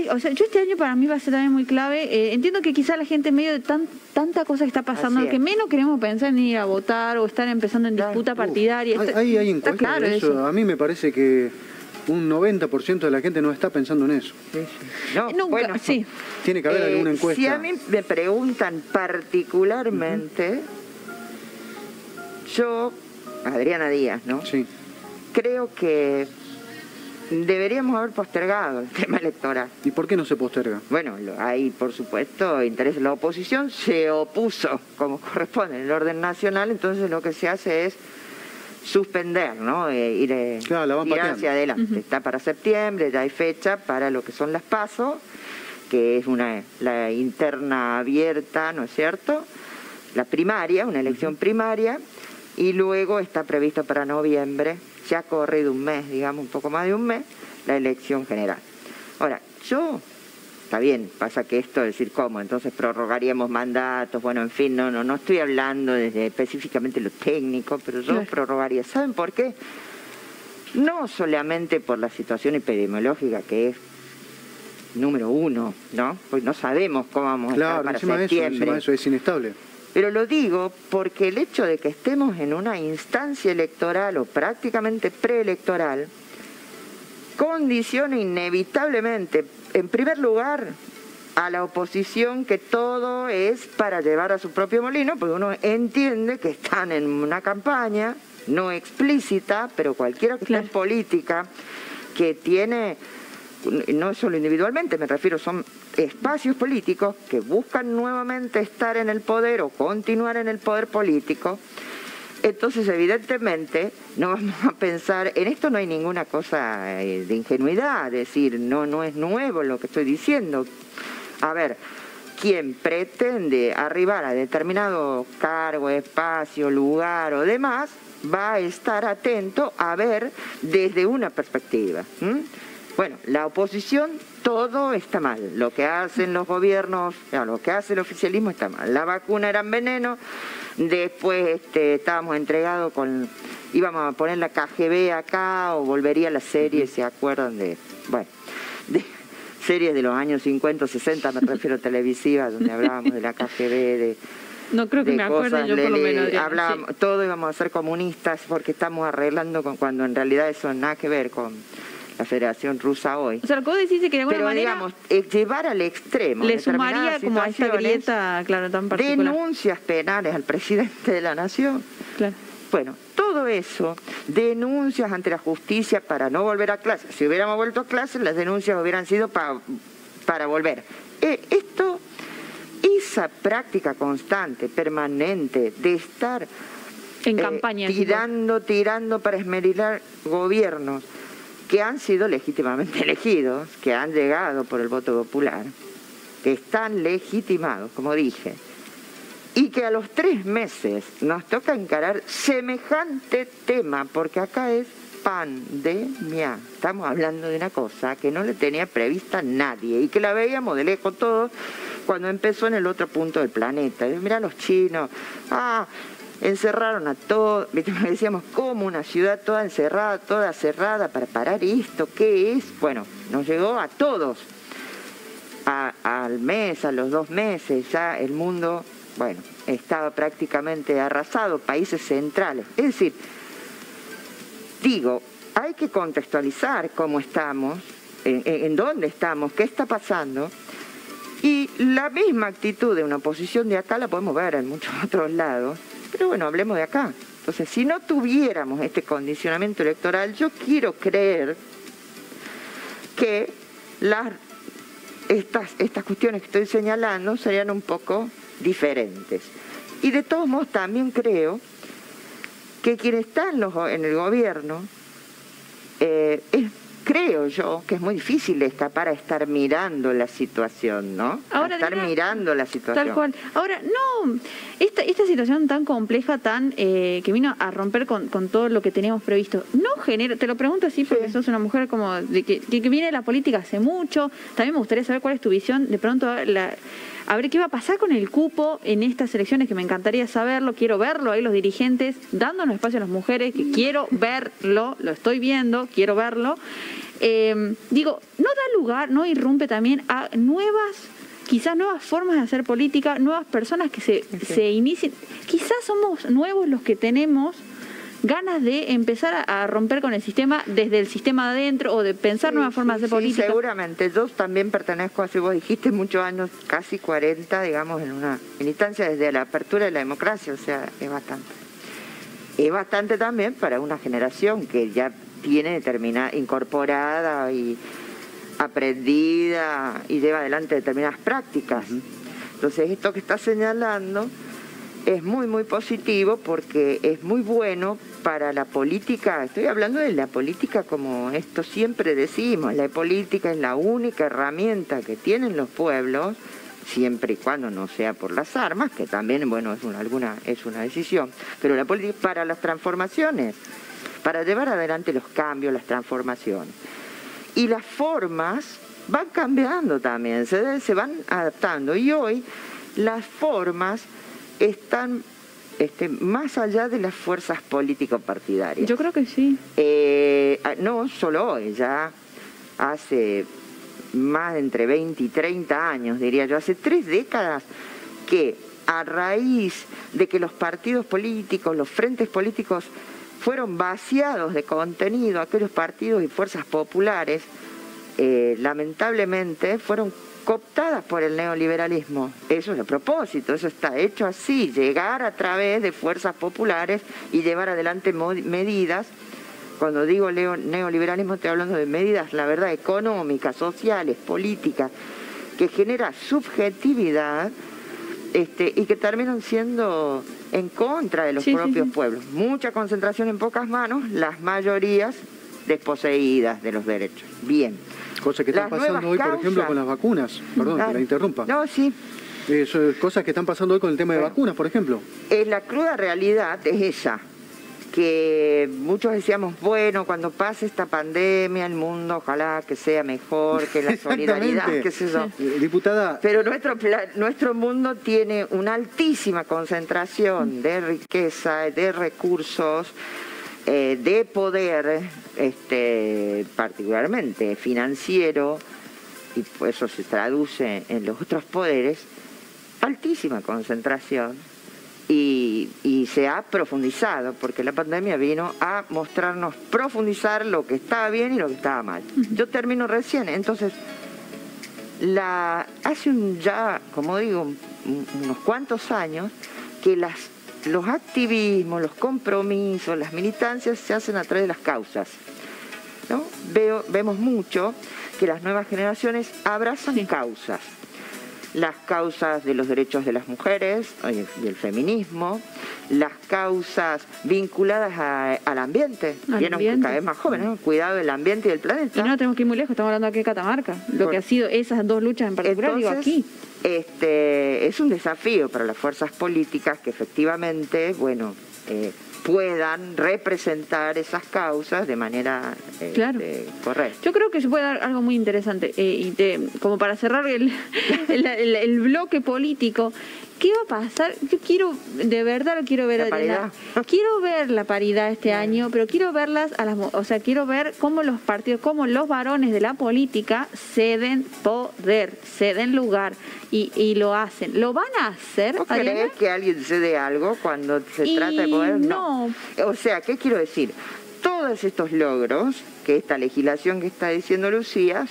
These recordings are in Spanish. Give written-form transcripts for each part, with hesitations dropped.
O sea, yo este año para mí va a ser también muy clave. Entiendo que quizá la gente en medio de tanta cosa que está pasando, que menos queremos pensar en ir a votar o estar empezando en disputa partidaria. Hay encuestas claro de eso. A mí me parece que un 90% de la gente no está pensando en eso. Sí, sí. No, nunca, bueno, sí. Tiene que haber alguna encuesta. Si a mí me preguntan particularmente, yo, Adriana Díaz, ¿no? Sí. Creo que deberíamos haber postergado el tema electoral. ¿Y por qué no se posterga? Bueno, hay por supuesto interés. La oposición se opuso, como corresponde en el orden nacional, entonces lo que se hace es suspender, ¿no? Ir hacia adelante. Está para septiembre, ya hay fecha para lo que son las PASO, que es la interna abierta, ¿no es cierto? La primaria, una elección primaria, y luego está previsto para noviembre, ya ha corrido un mes, digamos, un poco más de un mes, la elección general. Ahora, está bien, pasa que esto, es decir, ¿cómo? Entonces prorrogaríamos mandatos, bueno, en fin, no estoy hablando desde específicamente lo técnico, pero yo prorrogaría. ¿Saben por qué? No solamente por la situación epidemiológica, que es número uno, ¿no? Pues no sabemos cómo vamos a estar para septiembre. Encima de eso es inestable. Pero lo digo porque el hecho de que estemos en una instancia electoral o prácticamente preelectoral condiciona inevitablemente, en primer lugar, a la oposición que todo es para llevar a su propio molino, porque uno entiende que están en una campaña no explícita, pero cualquiera que esté en política, que tiene, no solo individualmente, me refiero, son espacios políticos que buscan nuevamente estar en el poder o continuar en el poder político. Entonces, evidentemente, no vamos a pensar, en esto no hay ninguna cosa de ingenuidad, es decir, no es nuevo lo que estoy diciendo. A ver, quien pretende arribar a determinado cargo, espacio, lugar o demás, va a estar atento a ver desde una perspectiva. Bueno, la oposición, todo está mal. Lo que hacen los gobiernos, lo que hace el oficialismo está mal. La vacuna era veneno, después estábamos entregados íbamos a poner la KGB acá, o volvería la serie, ¿se acuerdan de series de los años 50, 60, me refiero televisivas, donde hablábamos de la KGB, no creo que me acuerde yo por lo menos. Hablábamos, todos íbamos a ser comunistas porque estamos arreglando cuando en realidad eso nada que ver con la Federación Rusa hoy. O sea, lo que vos decís es que de alguna manera, digamos, llevar al extremo le sumaría como a esta grieta, claro, tan particular. Denuncias penales al presidente de la Nación. Claro. Bueno, todo eso, denuncias ante la justicia para no volver a clase. Si hubiéramos vuelto a clase, las denuncias hubieran sido para volver. Esa práctica constante, permanente, de estar en campaña, tirando para esmerilar gobiernos que han sido legítimamente elegidos, que han llegado por el voto popular, que están legitimados, como dije, y que a los 3 meses nos toca encarar semejante tema, porque acá es pandemia. Estamos hablando de una cosa que no le tenía prevista nadie y que la veíamos de lejos todos cuando empezó en el otro punto del planeta. Mirá los chinos, encerraron a todos, decíamos, ¿cómo una ciudad toda encerrada, toda cerrada para parar esto? ¿Qué es? Bueno, nos llegó a todos. Al mes, a los 2 meses, ya el mundo, estaba prácticamente arrasado, países centrales. Es decir, digo, hay que contextualizar cómo estamos, en dónde estamos, qué está pasando, y la misma actitud de una oposición de acá la podemos ver en muchos otros lados. Pero bueno, hablemos de acá. Entonces, si no tuviéramos este condicionamiento electoral, yo quiero creer que estas cuestiones que estoy señalando serían un poco diferentes. Y de todos modos también creo que quien está en el gobierno, creo yo que es muy difícil escapar a estar mirando la situación, ¿no? Ahora, mirando la situación. Tal cual. Ahora, no, esta situación tan compleja, que vino a romper con todo lo que teníamos previsto, no genera, te lo pregunto así porque sos una mujer como que viene de la política hace mucho, también me gustaría saber cuál es tu visión, de pronto a ver qué va a pasar con el cupo en estas elecciones, que me encantaría saberlo, quiero verlo ahí los dirigentes, dándonos espacio a las mujeres, que quiero verlo, lo estoy viendo, quiero verlo. Digo, ¿no da lugar, no irrumpe también a quizás nuevas formas de hacer política, nuevas personas que se inicien? Quizás somos nuevos los que tenemos ganas de empezar a romper con el sistema, desde el sistema adentro, o de pensar nuevas formas de hacer política. Seguramente. Yo también pertenezco, así vos dijiste, muchos años, casi 40, digamos, en instancia desde la apertura de la democracia, o sea, es bastante. Es bastante también para una generación que ya tiene incorporada y aprendida y lleva adelante determinadas prácticas. Entonces, esto que está señalando es muy, muy positivo, porque es muy bueno para la política. Estoy hablando de la política como esto siempre decimos, la política es la única herramienta que tienen los pueblos, siempre y cuando no sea por las armas, que también, bueno, es una decisión, pero la política para las transformaciones, para llevar adelante los cambios, las transformaciones. Y las formas van cambiando también, se van adaptando, y hoy las formas están más allá de las fuerzas político-partidarias. Yo creo que sí. No solo hoy, ya hace más de entre 20 y 30 años, diría yo, hace 3 décadas, que a raíz de que los partidos políticos, los frentes políticos fueron vaciados de contenido, aquellos partidos y fuerzas populares, lamentablemente fueron cooptadas por el neoliberalismo. Eso es a propósito, eso está hecho así, llegar a través de fuerzas populares y llevar adelante medidas. Cuando digo neoliberalismo estoy hablando de medidas, la verdad, económicas, sociales, políticas, que genera subjetividad y que terminan siendo en contra de los propios pueblos. Mucha concentración en pocas manos, las mayorías desposeídas de los derechos. Bien. Cosas que están pasando hoy, por ejemplo, con las vacunas. Perdón, que la interrumpa. No, sí. Cosas que están pasando hoy con el tema de vacunas, por ejemplo. La cruda realidad es esa, que muchos decíamos, bueno, cuando pase esta pandemia, el mundo ojalá que sea mejor, que la solidaridad, qué sé yo. Diputada. Pero nuestro mundo tiene una altísima concentración de riqueza, de recursos, de poder, particularmente financiero, y pues eso se traduce en los otros poderes, altísima concentración, y se ha profundizado, porque la pandemia vino a mostrarnos profundizar lo que estaba bien y lo que estaba mal. Yo termino recién, entonces, hace ya, como digo, unos cuantos años, que los activismos, los compromisos, las militancias se hacen a través de las causas, ¿no? Vemos mucho que las nuevas generaciones abrazan causas. Las causas de los derechos de las mujeres y el feminismo, las causas vinculadas al ambiente, cada vez más jóvenes, ¿no? Cuidado del ambiente y del planeta. Y no tenemos que ir muy lejos, estamos hablando aquí de Catamarca, lo que ha sido esas dos luchas en particular. Entonces, digo aquí. Es un desafío para las fuerzas políticas que efectivamente, puedan representar esas causas de manera correcta. Yo creo que se puede dar algo muy interesante, como para cerrar el bloque político. ¿Qué va a pasar? Yo de verdad quiero ver quiero ver la paridad este año, pero quiero verlas quiero ver cómo los partidos, cómo los varones de la política ceden poder, ceden lugar y lo hacen. ¿Lo van a hacer? ¿Vos crees que alguien cede algo cuando se trata de poder? No. O sea, ¿qué quiero decir? Todos estos logros que esta legislación que está diciendo Lucía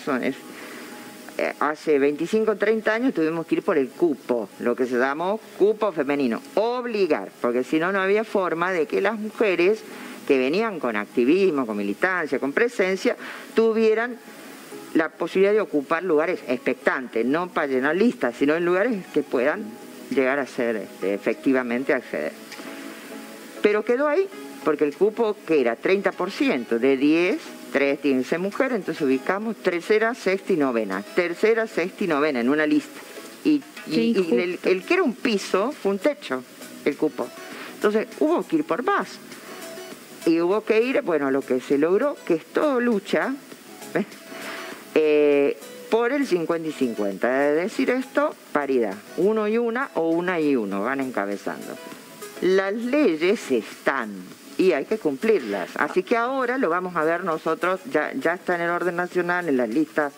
hace 25 o 30 años tuvimos que ir por el cupo, lo que se llamó cupo femenino, obligar, porque si no, no había forma de que las mujeres que venían con activismo, con militancia, con presencia, tuvieran la posibilidad de ocupar lugares expectantes, no para llenar listas, sino en lugares que puedan llegar a ser efectivamente acceder. Pero quedó ahí, porque el cupo que era 30% de 10, 3 tienen que ser mujeres, entonces ubicamos tercera, sexta y novena. Tercera, sexta y novena en una lista. Y el que era un piso fue un techo, el cupo. Entonces hubo que ir por más. Y hubo que ir, lo que se logró, que es todo lucha, por el 50 y 50. De decir esto, paridad. Uno y una o una y uno van encabezando. las leyes están y hay que cumplirlas. Así que ahora lo vamos a ver nosotros, ya está en el orden nacional, en las listas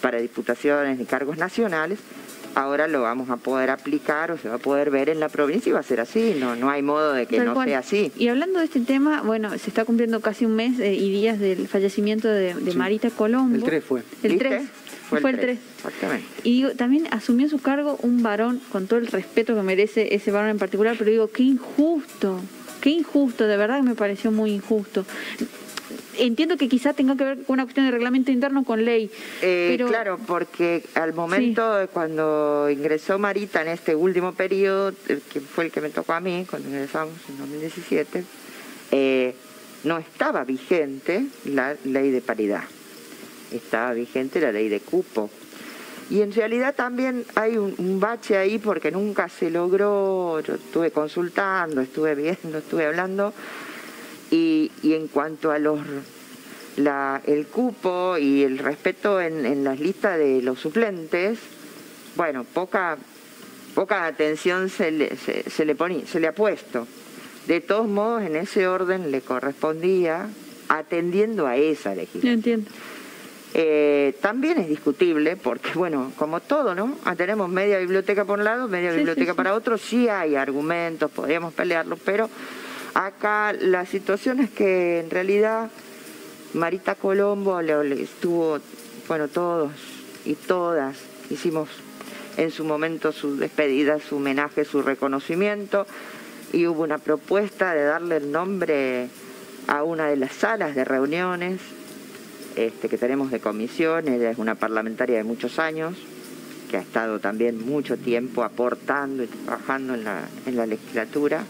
para diputaciones y cargos nacionales. Ahora lo vamos a poder aplicar o se va a poder ver en la provincia y va a ser así, no hay modo de que Tal no cual. sea así. Y hablando de este tema, bueno, se está cumpliendo casi un mes y días del fallecimiento de Sí. Marita Colombo. El 3 fue. El ¿Viste? 3. Fue el 3. Exactamente. Y digo, también asumió su cargo un varón, con todo el respeto que merece ese varón en particular, pero digo, qué injusto, de verdad que me pareció muy injusto. Entiendo que quizá tenga que ver con una cuestión de reglamento interno con ley. Pero Claro, porque al momento de cuando ingresó Marita en este último periodo, que fue el que me tocó a mí, cuando ingresamos en 2017, no estaba vigente la ley de paridad. Estaba vigente la ley de cupo. Y en realidad también hay un bache ahí porque nunca se logró. Yo estuve consultando, estuve viendo, estuve hablando. Y en cuanto a el cupo y el respeto en las listas de los suplentes, bueno, poca atención se le ha puesto. De todos modos, en ese orden le correspondía atendiendo a esa legislación. yo entiendo. También es discutible porque, bueno, como todo, ¿no? Tenemos media biblioteca por un lado, media biblioteca para otro. Sí hay argumentos, podríamos pelearlos, pero acá la situación es que en realidad Marita Colombo le estuvo, bueno, todos y todas hicimos en su momento su despedida, su homenaje, su reconocimiento, y hubo una propuesta de darle el nombre a una de las salas de reuniones que tenemos de comisión. Ella es una parlamentaria de muchos años, que ha estado también mucho tiempo aportando y trabajando en la legislatura.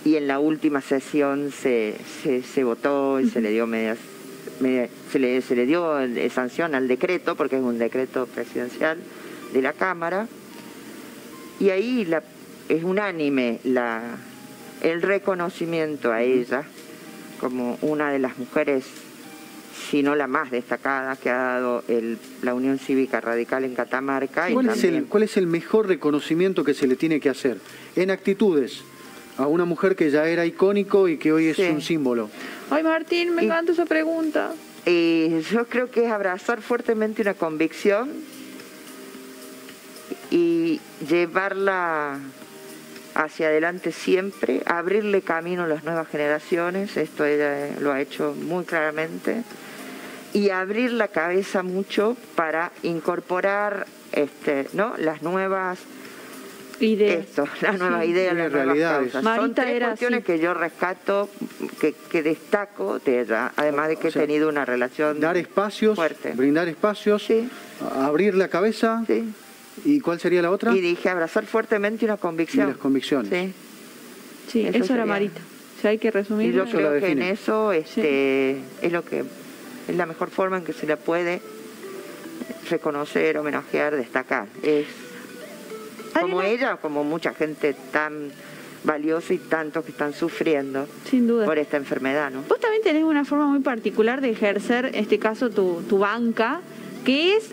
Y en la última sesión se votó y se le dio se le dio sanción al decreto, porque es un decreto presidencial de la Cámara. Y ahí es unánime el reconocimiento a ella como una de las mujeres, si no la más destacada, que ha dado la Unión Cívica Radical en Catamarca. ¿Cuál es el mejor reconocimiento que se le tiene que hacer en actitudes a una mujer que ya era icónico y que hoy es un símbolo? Ay, Martín, me encanta esa pregunta. Yo creo que es abrazar fuertemente una convicción y llevarla hacia adelante siempre, abrirle camino a las nuevas generaciones. Esto ella lo ha hecho muy claramente, y abrir la cabeza mucho para incorporar las nuevas ideas, las nuevas ideas, las nuevas causas. Son tres cuestiones que yo rescato, que destaco de ella, además de que he tenido una relación dar espacios, fuerte. Brindar espacios, abrir la cabeza. Sí. ¿Y cuál sería la otra? Y dije abrazar fuertemente una convicción. Y las convicciones. Sí, eso era Marita. O sea, hay que resumir. Y yo creo que en eso es la mejor forma en que se la puede reconocer, homenajear, destacar. Es como ella, como mucha gente tan valiosa y tantos que están sufriendo sin duda por esta enfermedad, ¿no? Vos también tenés una forma muy particular de ejercer, en este caso, tu banca, que es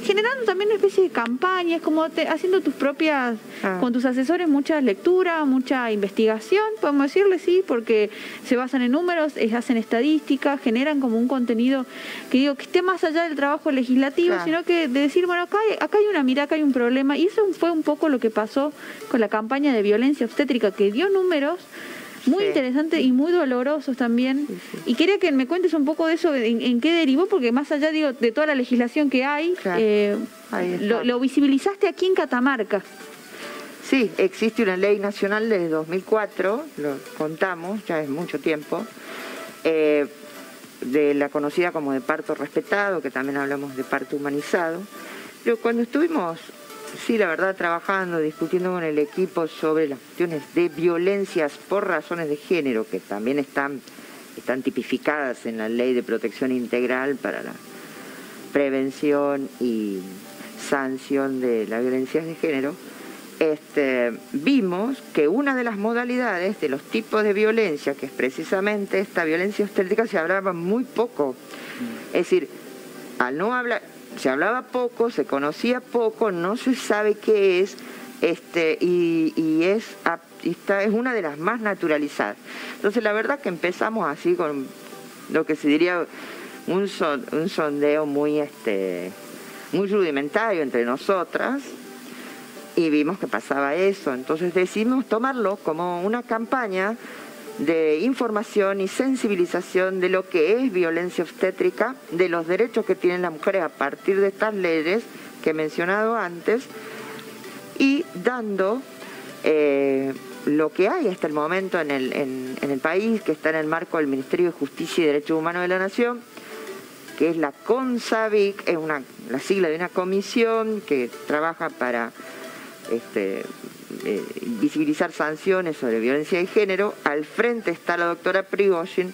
generando también una especie de campañas, como haciendo tus propias, con tus asesores, mucha lectura, mucha investigación, podemos decirle, sí, porque se basan en números, hacen estadísticas, generan como un contenido que esté más allá del trabajo legislativo, sino que de decir, bueno, acá hay una mirada, acá hay un problema, y eso fue un poco lo que pasó con la campaña de violencia obstétrica, que dio números muy interesantes y muy dolorosos también. Y quería que me cuentes un poco de eso, en qué derivó, porque más allá de toda la legislación que hay, lo visibilizaste aquí en Catamarca. Sí, existe una ley nacional desde 2004, lo contamos, ya es mucho tiempo, de la conocida como de parto respetado, que también hablamos de parto humanizado. Pero cuando estuvimos, sí, la verdad, trabajando, discutiendo con el equipo sobre las cuestiones de violencias por razones de género, que también están tipificadas en la Ley de Protección Integral para la prevención y sanción de las violencias de género, vimos que una de las modalidades de los tipos de violencia, que es precisamente esta violencia obstétrica, se hablaba muy poco. Es decir, al no hablar, se hablaba poco, se conocía poco, no se sabe qué es, Esta es una de las más naturalizadas. Entonces la verdad que empezamos así con lo que se diría un sondeo muy rudimentario entre nosotras, y vimos que pasaba eso. Entonces decidimos tomarlo como una campaña de información y sensibilización de lo que es violencia obstétrica, de los derechos que tienen las mujeres a partir de estas leyes que he mencionado antes, y dando lo que hay hasta el momento en el país, que está en el marco del Ministerio de Justicia y Derechos Humanos de la Nación, que es la CONSAVIC, es la sigla de una comisión que trabaja para visibilizar sanciones sobre violencia de género. Al frente está la doctora Prigozhin,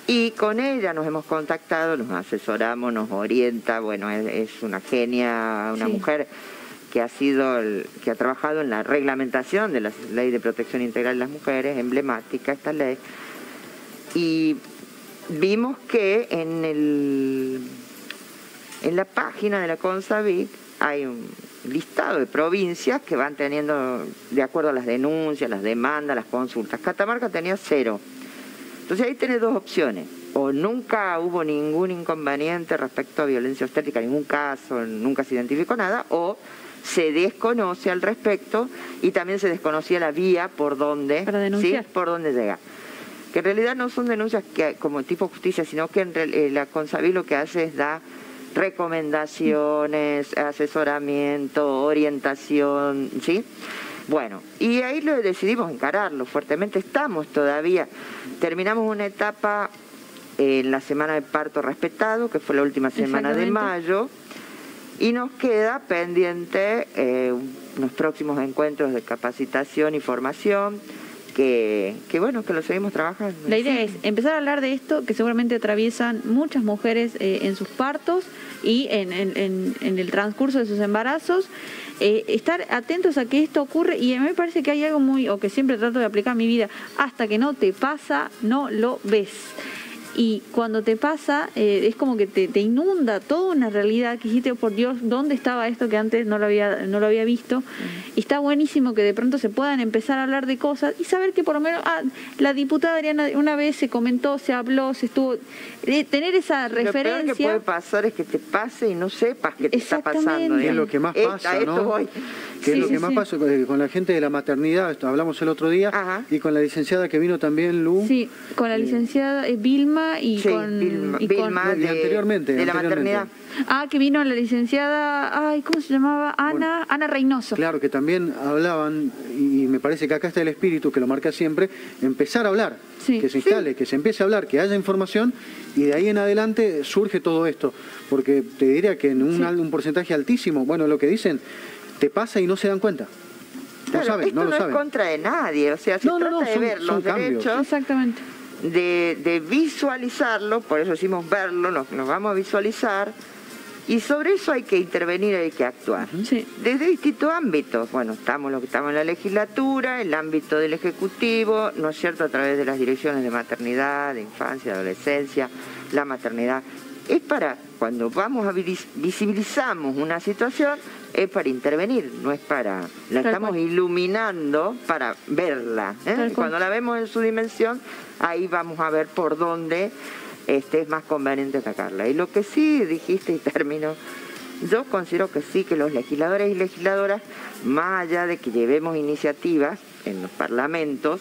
y con ella nos hemos contactado, nos asesoramos, nos orienta. Bueno, es una genia, una mujer que ha trabajado en la reglamentación de la Ley de Protección Integral de las Mujeres, emblemática esta ley, y vimos que en la página de la CONSAVIC hay un listado de provincias que van teniendo, de acuerdo a las denuncias, las demandas, las consultas. Catamarca tenía 0. Entonces ahí tenés dos opciones: o nunca hubo ningún inconveniente respecto a violencia obstétrica, ningún caso, nunca se identificó nada, o se desconoce al respecto, y también se desconocía la vía por donde, por donde llega. Que en realidad no son denuncias como tipo justicia, sino que la CONSAVIC lo que hace es dar recomendaciones, asesoramiento, orientación, ¿sí? Bueno, y ahí decidimos encararlo fuertemente. Terminamos una etapa en la semana de parto respetado, que fue la última semana de mayo, y nos queda pendiente unos próximos encuentros de capacitación y formación, que lo seguimos trabajando. La idea es empezar a hablar de esto, que seguramente atraviesan muchas mujeres en sus partos y en el transcurso de sus embarazos. Estar atentos a que esto ocurre, y a mí me parece que hay algo o que siempre trato de aplicar en mi vida: hasta que no te pasa, no lo ves. Y cuando te pasa, es como que te inunda toda una realidad que dijiste, por Dios, ¿dónde estaba esto que antes no lo había visto? Y está buenísimo que de pronto se puedan empezar a hablar de cosas y saber que por lo menos la diputada Adriana una vez se comentó, se habló, tener esa referencia. Lo peor que puede pasar es que te pase y no sepas qué te está pasando. Es lo que más pasa, ¿no? Que es lo que más pasa con la gente de la maternidad. Hablamos el otro día. Ajá. Y con la licenciada que vino también, Lu. Sí, con la licenciada Vilma y Vilma anteriormente. De la maternidad. Que vino la licenciada, ¿cómo se llamaba? Ana Reynoso. Claro, que también hablaban, y me parece que acá está el espíritu que lo marca siempre: empezar a hablar, que se instale, que se empiece a hablar, que haya información, y de ahí en adelante surge todo esto. Porque te diría que en un porcentaje altísimo, lo que dicen, te pasa y no se dan cuenta. Claro, no lo saben. Es contra de nadie, o sea, se trata de ver los derechos. Exactamente. De visualizarlo, por eso decimos verlo, nos vamos a visualizar, y sobre eso hay que intervenir, hay que actuar. Sí. Desde distintos ámbitos. Estamos en la legislatura, el ámbito del Ejecutivo, ¿no es cierto?, a través de las direcciones de maternidad, de infancia, de adolescencia, la maternidad. Es para, cuando visibilizamos una situación, es para intervenir, no es para... La estamos iluminando para verla. Cuando la vemos en su dimensión, ahí vamos a ver por dónde es más conveniente atacarla. Y lo que sí dijiste, y termino, yo considero que sí, que los legisladores y legisladoras, más allá de que llevemos iniciativas en los parlamentos,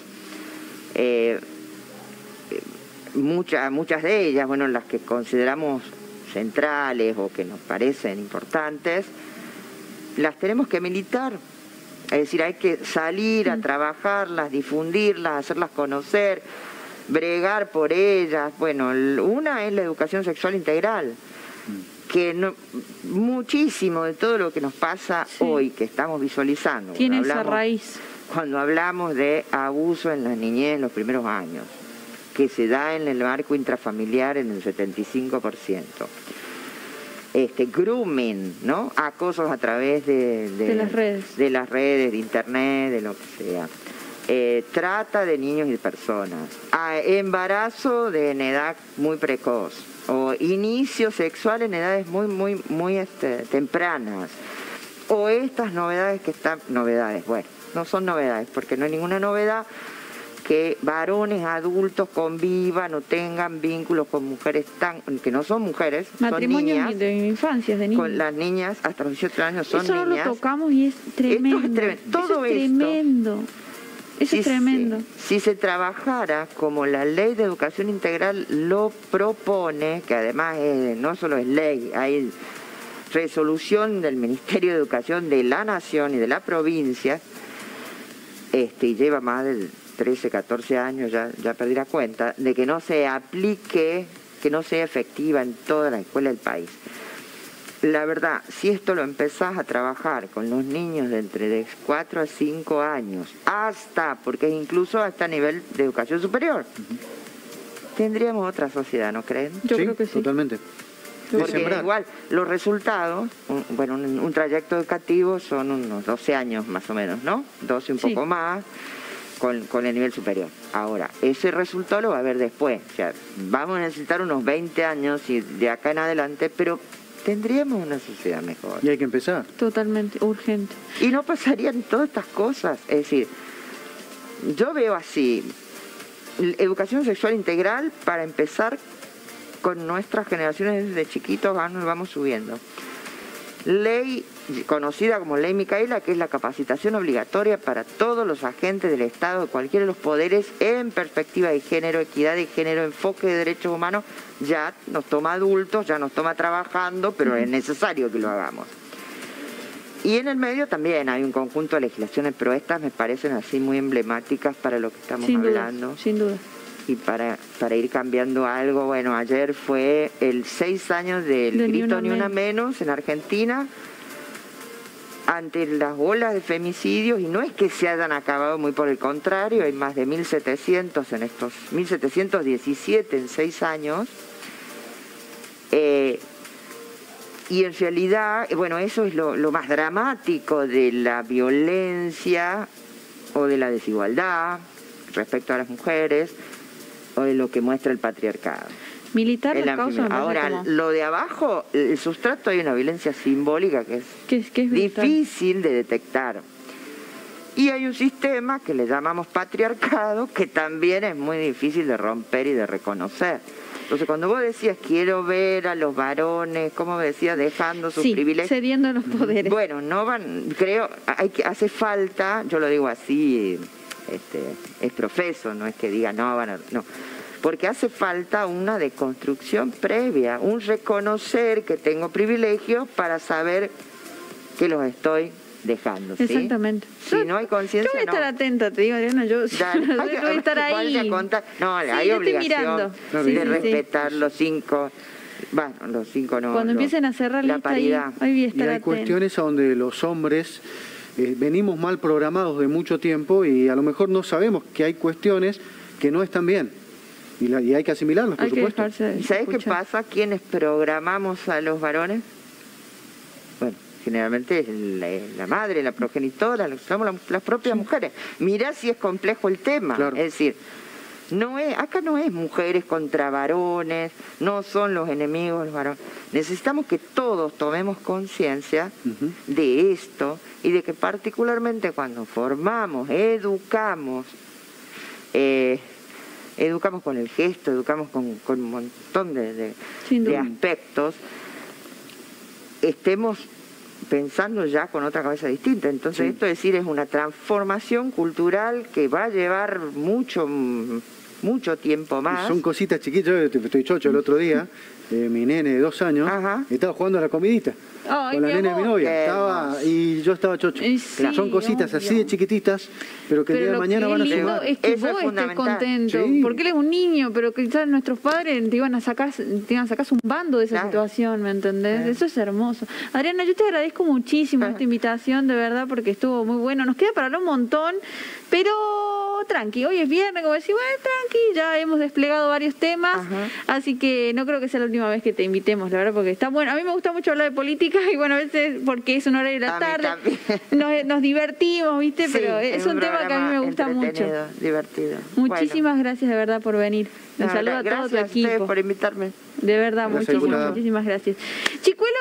muchas de ellas, las que consideramos centrales o que nos parecen importantes, las tenemos que militar. Es decir, hay que salir a trabajarlas, difundirlas, hacerlas conocer, bregar por ellas. Una es la educación sexual integral, que muchísimo de todo lo que nos pasa hoy, que estamos visualizando, tiene esa raíz. Cuando hablamos de abuso en las niñez en los primeros años, que se da en el marco intrafamiliar en el 75%. Grooming, ¿no? Acosos a través de las redes. De las redes, de internet, de lo que sea. Trata de niños y de personas. Embarazo en edad muy precoz. O inicio sexual en edades muy tempranas. o estas novedades que están, novedades, bueno, no son novedades, porque no hay ninguna novedad que varones adultos convivan o tengan vínculos con mujeres que no son mujeres, matrimonio son niñas. De infancias, de niñas. Con las niñas hasta los 18 años son niñas. Eso no lo tocamos y es tremendo. Esto es tremendo. Todo eso es tremendo. Eso es tremendo. Si se trabajara como la Ley de Educación Integral lo propone, que además no solo es ley, hay resolución del Ministerio de Educación de la Nación y de la provincia, y lleva más de 13, 14 años, ya perdí la cuenta, de que no se aplique, que no sea efectiva en todas las escuelas del país. La verdad, si esto lo empezás a trabajar con los niños de entre 4 a 5 años, porque incluso hasta nivel de educación superior, tendríamos otra sociedad, ¿no creen? Yo creo que sí. Totalmente. Porque igual los resultados, un trayecto educativo son unos 12 años más o menos, ¿no? 12 un poco más, con el nivel superior. Ahora, ese resultado lo va a haber después. O sea, vamos a necesitar unos 20 años y de acá en adelante, pero tendríamos una sociedad mejor. Y hay que empezar. Totalmente, urgente. Y no pasarían todas estas cosas. Es decir, yo veo así, educación sexual integral para empezar con nuestras generaciones desde chiquitos, vamos subiendo. Ley conocida como Ley Micaela, que es la capacitación obligatoria para todos los agentes del Estado, de cualquiera de los poderes, en perspectiva de género, equidad de género, enfoque de derechos humanos, ya nos toma adultos, ya nos toma trabajando, pero es necesario que lo hagamos. Y en el medio también hay un conjunto de legislaciones, pero estas me parecen así muy emblemáticas para lo que estamos hablando. Sin duda. Y para ir cambiando algo, bueno, ayer fue el 6 años del grito Ni Una Menos en Argentina, ante las olas de femicidios, y no es que se hayan acabado, muy por el contrario, hay más de 1.700 en estos, 1.717 en 6 años, y en realidad, bueno, eso es lo más dramático de la violencia o de la desigualdad respecto a las mujeres, o de lo que muestra el patriarcado. Militar la causa. Ahora, lo de abajo, el sustrato, hay una violencia simbólica que es difícil de detectar. Y hay un sistema que le llamamos patriarcado, que también es muy difícil de romper y de reconocer. Entonces, cuando vos decías, quiero ver a los varones, ¿cómo me decías? Dejando sus privilegios. Cediendo los poderes. Bueno, no van, creo, hace falta, yo lo digo así, es profeso, no es que diga no, porque hace falta una deconstrucción previa, un reconocer que tengo privilegios para saber que los estoy dejando, ¿sí? Exactamente. Si no hay conciencia, yo voy a estar atenta, te digo, Adriana, yo voy a estar ahí. No, hay obligación de respetar los 5. Bueno, los 5 no. Cuando empiecen a cerrar la paridad. Ahí voy a estar y hay cuestiones a donde los hombres venimos mal programados de mucho tiempo y a lo mejor no sabemos que hay cuestiones que no están bien. Y hay que asimilarlos, por supuesto. ¿Y sabes qué pasa? ¿Quiénes programamos a los varones? Bueno, generalmente es la madre, la progenitora, somos las propias mujeres. Mirá si es complejo el tema. Claro. Es decir, acá no es mujeres contra varones, no son los enemigos los varones. Necesitamos que todos tomemos conciencia de esto y de que particularmente cuando formamos, educamos con el gesto, educamos con un montón de aspectos, estemos pensando ya con otra cabeza distinta. Entonces esto es decir, es una transformación cultural que va a llevar mucho tiempo más. Y son cositas chiquitas. Yo estoy chocho el otro día, mi nene de 2 años estaba jugando a la comidita. Ay, con la nena de mi novia, y yo estaba chocho. Sí, son cositas así de chiquititas, pero que el día de mañana van a sumar. Es que vos estés contento, porque él es un niño, pero quizás nuestros padres te iban a sacar un bando de esa situación, ¿me entendés? Eso es hermoso. Adriana, yo te agradezco muchísimo esta invitación, de verdad, porque estuvo muy bueno. Nos queda para hablar un montón, pero tranqui, hoy es viernes, como decís, bueno, tranqui, ya hemos desplegado varios temas, así que no creo que sea la última vez que te invitemos, la verdad, porque está bueno. A mí me gusta mucho hablar de política y bueno, a veces porque es una hora de la tarde, nos divertimos, ¿viste? Pero es un tema que a mí me gusta mucho. Divertido. Muchísimas gracias de verdad por venir. Un saludo a todo tu equipo. Gracias a ustedes por invitarme. De verdad, muchísimas gracias. Chicuelos.